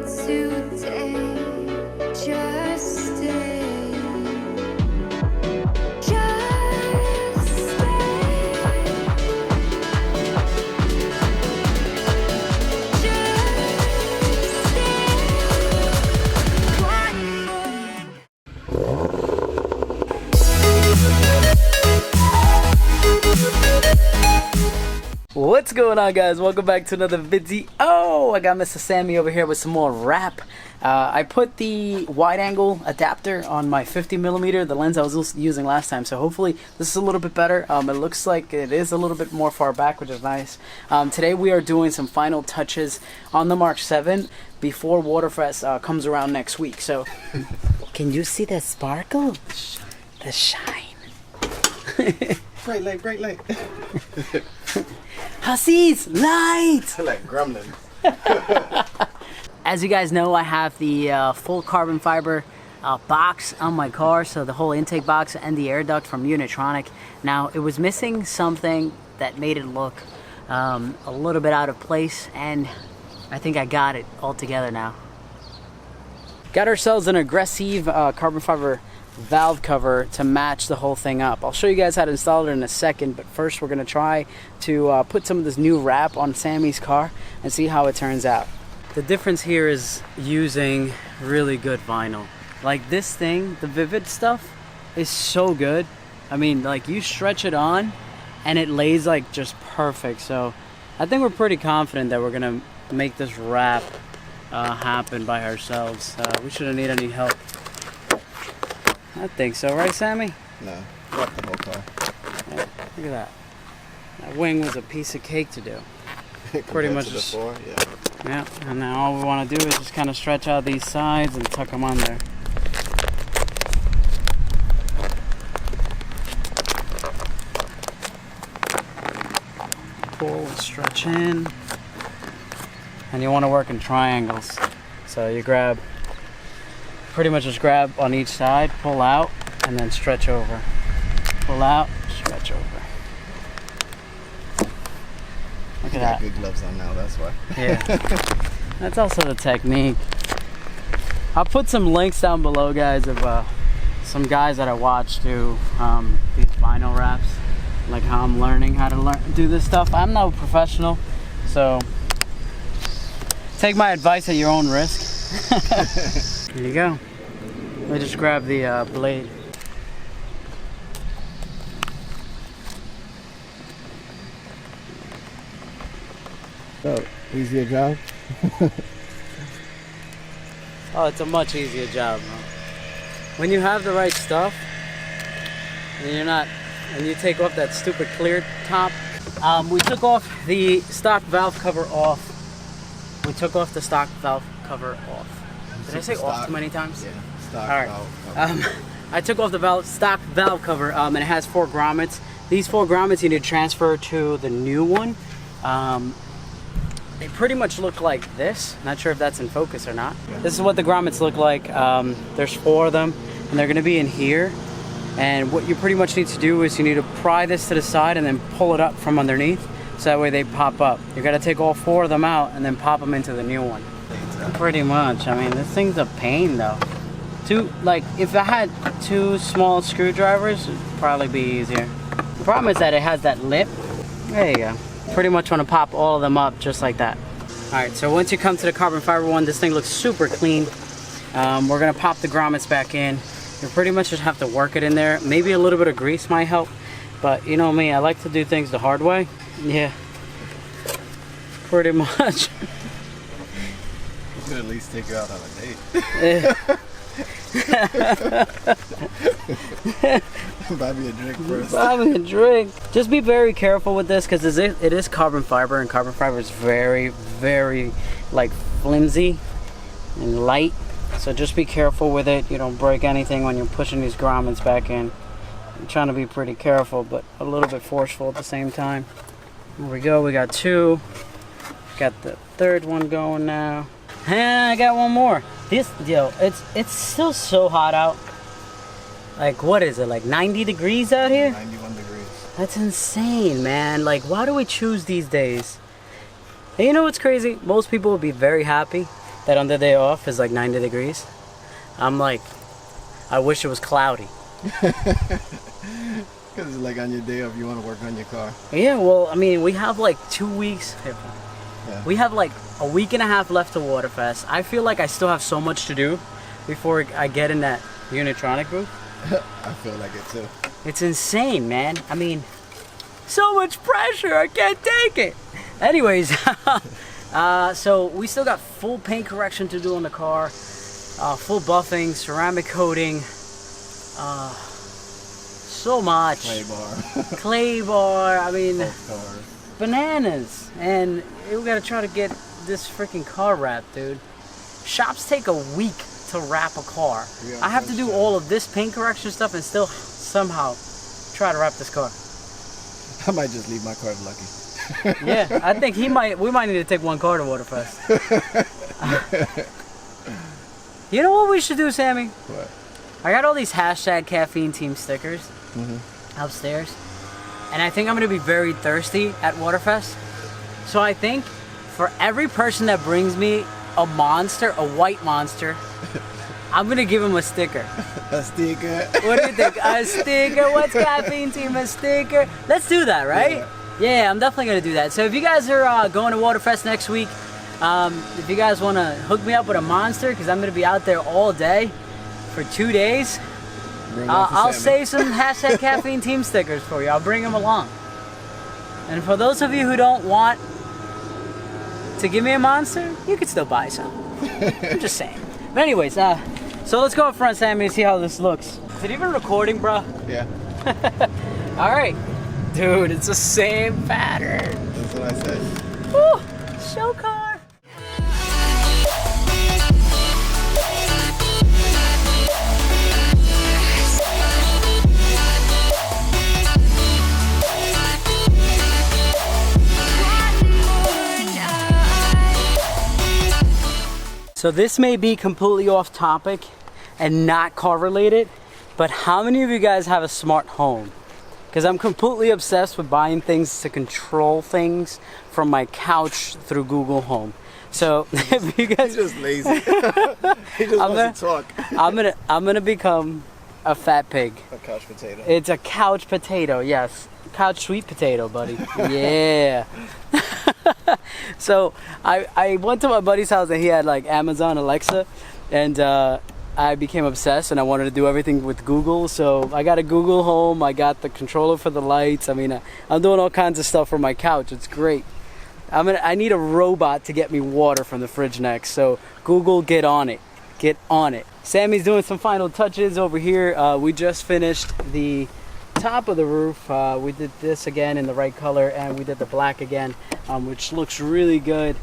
today. Just stay. What's going on, guys? Welcome back to another video. I got Mr. Sammy over here with some more wrap. I put the wide angle adapter on my 50mm, the lens I was using last time, so hopefully this is a little bit better. It looks like it is a little bit more far back, which is nice. Today we are doing some final touches on the MK7 before Waterfest comes around next week. So can you see the sparkle? The shine. Bright light, bright light. Hussies, light! Like gremlins. As you guys know, I have the full carbon fiber box on my car, so the whole intake box and the air duct from Unitronic. Now, it was missing something that made it look a little bit out of place, and I think I got it all together now. Got ourselves an Aggresiv carbon fiber valve cover to match the whole thing up. I'll show you guys how to install it in a second, but first we're going to try to put some of this new wrap on Sammy's car and see how it turns out. The difference here is using really good vinyl. Like this thing, the Vivid stuff is so good. I mean, like you stretch it on and it lays like just perfect. So I think we're pretty confident that we're going to make this wrap happen by ourselves. We shouldn't need any help. I think so, right, Sammy? No, got the whole car. Yeah, look at that. That wing was a piece of cake to do. Pretty much just before, yeah. And now all we want to do is just kind of stretch out these sides and tuck them on there. Pull, stretch in, and you want to work in triangles. So you grab. Pretty much just grab on each side, pull out, and then stretch over. Pull out, stretch over. Look at that. Good gloves on now, that's why. Yeah. That's also the technique. I'll put some links down below, guys, of some guys that I watch do these vinyl wraps. Like how I'm learning how to do this stuff. I'm no professional, so take my advice at your own risk. Here you go. Let me just grab the blade. So, easier job? Oh, it's a much easier job, man. When you have the right stuff, and you take off that stupid clear top. We took off the stock valve cover off. Did I say off too many times? Yeah. Stock all right. Valve cover. I took off the stock valve cover, and it has 4 grommets. These 4 grommets you need to transfer to the new one. They pretty much look like this. Not sure if that's in focus or not. Yeah. This is what the grommets look like. There's 4 of them, and they're going to be in here. And what you pretty much need to do is you need to pry this to the side and then pull it up from underneath, so that way they pop up. You got to take all 4 of them out and then pop them into the new one. Pretty much. I mean, this thing's a pain though. If I had 2 small screwdrivers, it'd probably be easier. The problem is that it has that lip. There you go. Pretty much want to pop all of them up just like that. Alright, so once you come to the carbon fiber one, this thing looks super clean. We're going to pop the grommets back in. You pretty much just have to work it in there. Maybe a little bit of grease might help. But you know me, I like to do things the hard way. Yeah. Pretty much. You could at least take you out on a date. Buy me a drink first. Buy me a drink. Just be very careful with this because it is carbon fiber, and carbon fiber is very, very like flimsy and light. So just be careful with it. You don't break anything when you're pushing these grommets back in. I'm trying to be pretty careful, but a little bit forceful at the same time. There we go. We got 2. Got the 3rd one going now. And I got 1 more. It's still so hot out. Like, what is it, like 90 degrees out here? 91 degrees. That's insane, man. Like, why do we choose these days? And you know what's crazy? Most people would be very happy that on the day off is like 90 degrees. I'm like, I wish it was cloudy. Because like on your day off, you want to work on your car. Yeah, well, I mean, we have like 2 weeks. Yeah. We have like a week and a half left to Waterfest. I feel like I still have so much to do before I get in that Unitronic booth. I feel like it too. It's insane, man. I mean, so much pressure. I can't take it. Anyways, so we still got full paint correction to do on the car, full buffing, ceramic coating, so much. Clay bar. Clay bar. I mean, Cars. bananas. And we gotta try to get this freaking car wrapped, dude. Shops take a week to wrap a car. Yeah, I have to do all of this paint correction stuff and still somehow try to wrap this car. I might just leave my car if lucky. Yeah, I think we might need to take one car to Waterfest. You know what we should do, Sammy? What? I got all these hashtag caffeine team stickers upstairs, and I think I'm gonna be very thirsty at Waterfest. So I think for every person that brings me a monster, a white monster, I'm gonna give him a sticker. A sticker. What do you think? A sticker? What's caffeine team? A sticker? Let's do that, right? Yeah, I'm definitely gonna do that. So if you guys are going to Waterfest next week, if you guys want to hook me up with a monster, because I'm gonna be out there all day for 2 days, I'll save some hashtag caffeine team stickers for you. I'll bring them along. And for those of you who don't want to give me a monster, you could still buy some. I'm just saying. But anyways, so let's go up front, Sammy, and see how this looks. Is it even recording, bro? Yeah. All right. Dude, it's the same pattern. That's what I said. Woo! Show car. So this may be completely off topic and not car related, but how many of you guys have a smart home? Because I'm completely obsessed with buying things to control things from my couch through Google Home. So if you guys, He's just lazy. He just wants to talk. I'm gonna become a fat pig. A couch potato. It's a couch potato, yes. Couch sweet potato, buddy. Yeah. So I went to my buddy's house and he had like Amazon Alexa, and I became obsessed and I wanted to do everything with Google. So I got a Google Home, I got the controller for the lights. I mean, I'm doing all kinds of stuff for my couch. It's great. I need a robot to get me water from the fridge next. So Google, get on it. Get on it. Sammy's doing some final touches over here. We just finished the top of the roof. We did this again in the right color, and we did the black again, which looks really good.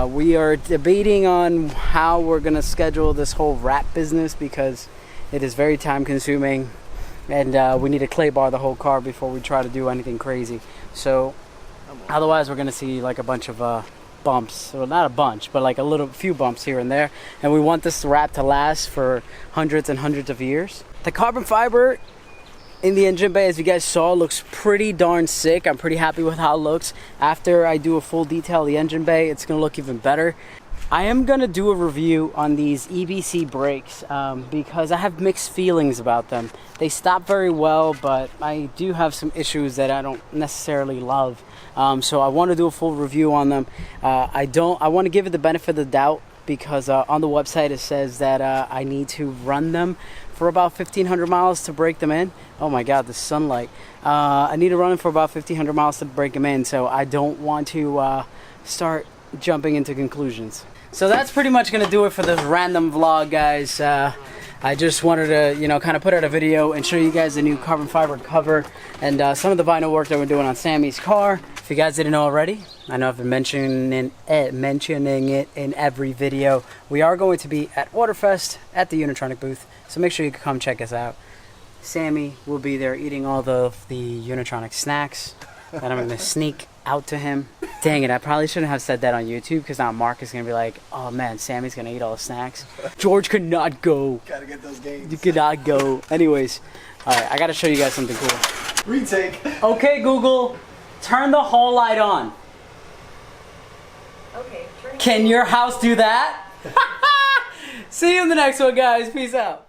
We are debating on how we're gonna schedule this whole wrap business because it is very time consuming, and we need to clay bar the whole car before we try to do anything crazy. So otherwise we're gonna see like a bunch of bumps. Well, not a bunch, but like a few bumps here and there, and we want this wrap to last for hundreds and hundreds of years. The carbon fiber in the engine bay, as you guys saw, looks pretty darn sick. I'm pretty happy with how it looks. After I do a full detail of the engine bay, it's gonna look even better. I am gonna do a review on these EBC brakes because I have mixed feelings about them. They stop very well, but I do have some issues that I don't necessarily love. So I want to do a full review on them. I want to give it the benefit of the doubt because on the website it says that I need to run them for about 1,500 miles to break them in. Oh my God, the sunlight. I need to run them for about 1,500 miles to break them in, so I don't want to start jumping into conclusions. So that's pretty much gonna do it for this random vlog, guys. I just wanted to, you know, kind of put out a video and show you guys the new carbon fiber cover and some of the vinyl work that we're doing on Sammy's car. If you guys didn't know already, I know I've been mentioning it in every video. We are going to be at Waterfest at the Unitronic booth, so make sure you can come check us out. Sammy will be there eating all the Unitronic snacks that I'm going to sneak out to him. Dang it, I probably shouldn't have said that on YouTube because now Mark is going to be like, oh man, Sammy's going to eat all the snacks. George could not go. Gotta get those games. You could not go. Anyways, alright, I got to show you guys something cool. Retake. Okay, Google, turn the hall light on. Okay. Can your house do that? See you in the next one, guys. Peace out.